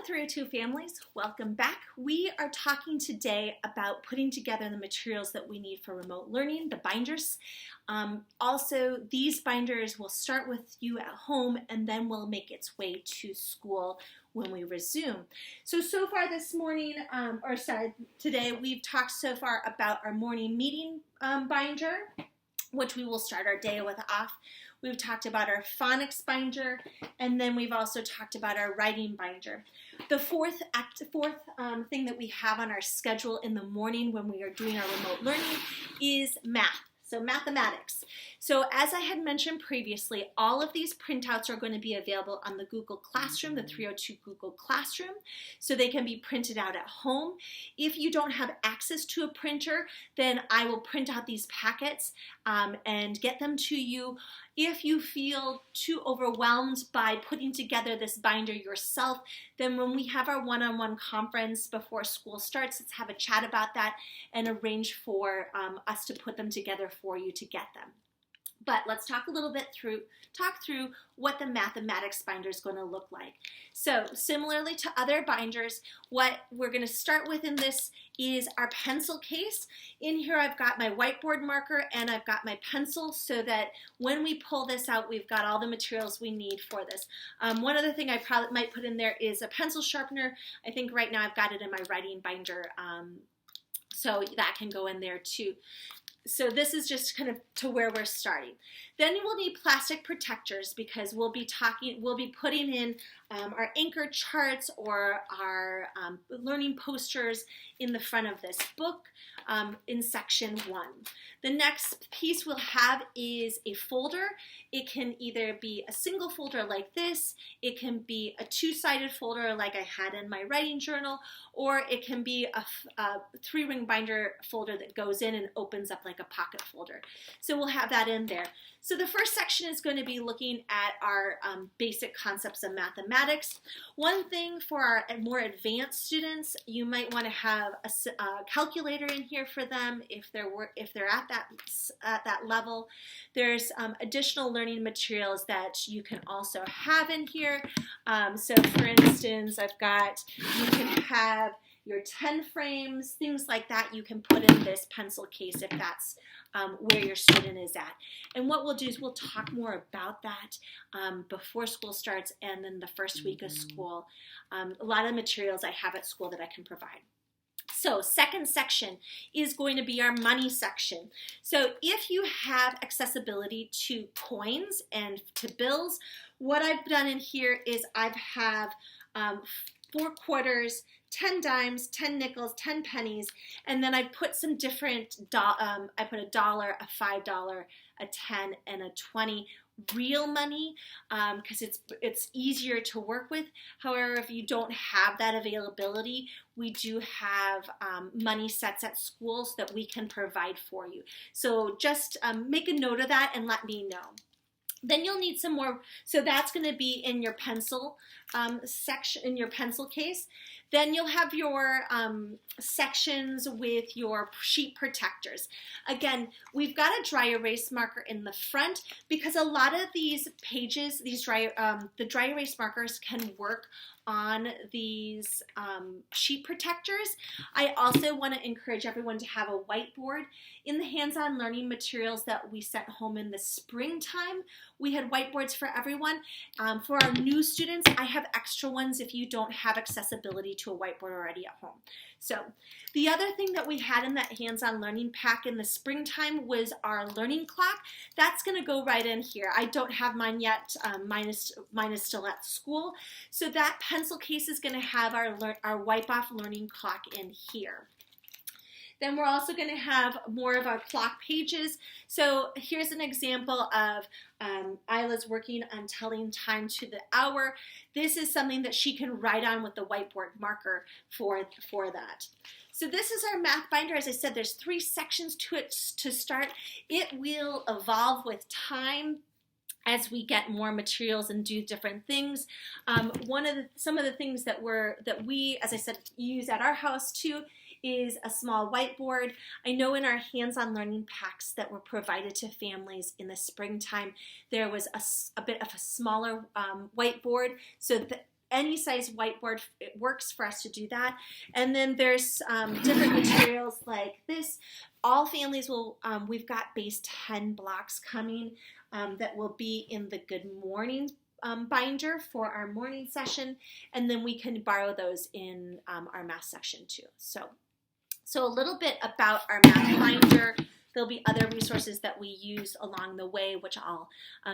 Hello 302 families, welcome back. We are talking today about putting together the materials that we need for remote learning, the binders. Also, these binders will start with you at home and then will make its way to school when we resume. So far this morning, today, we've talked so far about our morning meeting binder, which we will start our day with off. We've talked about our phonics binder, and then we've also talked about our writing binder. The fourth thing that we have on our schedule in the morning when we are doing our remote learning is math. So mathematics. So as I had mentioned previously, all of these printouts are going to be available on the Google Classroom, the 302 Google Classroom, so they can be printed out at home. If you don't have access to a printer, then I will print out these packets and get them to you. If you feel too overwhelmed by putting together this binder yourself, then when we have our one-on-one conference before school starts, let's have a chat about that and arrange for us to put them together for you to get them. But let's talk a little bit through what the mathematics binder is going to look like. So similarly to other binders, what we're going to start with in this is our pencil case. In here I've got my whiteboard marker and I've got my pencil so that when we pull this out, we've got all the materials we need for this. One other thing I probably might put in there is a pencil sharpener. I think right now I've got it in my writing binder, so that can go in there too. So this is just kind of to where we're starting. Then you will need plastic protectors because we'll be putting in our anchor charts or our learning posters in the front of this book in section 1. The next piece we'll have is a folder. It can either be a single folder like this, it can be a two-sided folder like I had in my writing journal, or it can be a three-ring binder folder that goes in and opens up like a pocket folder. So we'll have that in there. So the first section is going to be looking at our basic concepts of mathematics. One thing for our more advanced students, you might want to have a calculator in here for them if they're at that level. There's additional learning materials that you can also have in here. So for instance, you can have your 10 frames, things like that you can put in this pencil case if that's where your student is at. And what we'll do is we'll talk more about that before school starts and then the first week of school. A lot of materials I have at school that I can provide. So second section is going to be our money section. So if you have accessibility to coins and to bills, what I've done in here is I have 4 quarters, 10 dimes, 10 nickels, 10 pennies, and then I put some different, I put $1, a $5, a 10, and a 20 real money because it's easier to work with. However, if you don't have that availability, we do have money sets at schools that we can provide for you. So just make a note of that and let me know. Then you'll need some more, so that's going to be in your pencil section, in your pencil case. Then you'll have your sections with your sheet protectors. Again, we've got a dry erase marker in the front because a lot of these pages, the dry erase markers can work on these sheet protectors. I also want to encourage everyone to have a whiteboard. In the hands-on learning materials that we sent home in the springtime, we had whiteboards for everyone. For our new students, I have extra ones if you don't have accessibility to a whiteboard already at home. So the other thing that we had in that hands-on learning pack in the springtime was our learning clock. That's going to go right in here. I don't have mine yet. Mine is still at school. So that pencil case is going to have our wipe-off learning clock in here. Then we're also going to have more of our clock pages. So here's an example of Isla's working on telling time to the hour. This is something that she can write on with the whiteboard marker for that. So this is our math binder. As I said, there's 3 sections to it to start. It will evolve with time as we get more materials and do different things. Some of the things that we, as I said, use at our house too is a small whiteboard. I know in our hands-on learning packs that were provided to families in the springtime, there was a bit of a smaller whiteboard so that any size whiteboard, it works for us to do that. And then there's different materials like this. All families will, we've got base 10 blocks coming that will be in the Good Morning binder for our morning session, and then we can borrow those in our math section too. So a little bit about our math binder. There'll be other resources that we use along the way, which I'll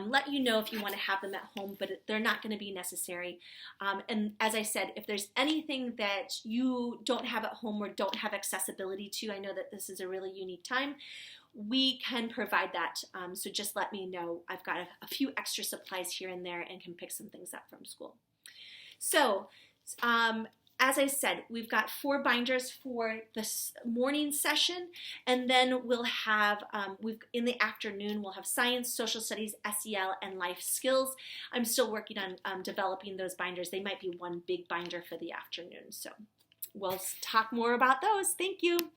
let you know if you want to have them at home, but they're not going to be necessary. And as I said, if there's anything that you don't have at home or don't have accessibility to, I know that this is a really unique time, we can provide that. So just let me know. I've got a few extra supplies here and there and can pick some things up from school. So, as I said, we've got 4 binders for this morning session, and then we'll have, in the afternoon, we'll have science, social studies, SEL, and life skills. I'm still working on developing those binders. They might be one big binder for the afternoon, so we'll talk more about those. Thank you.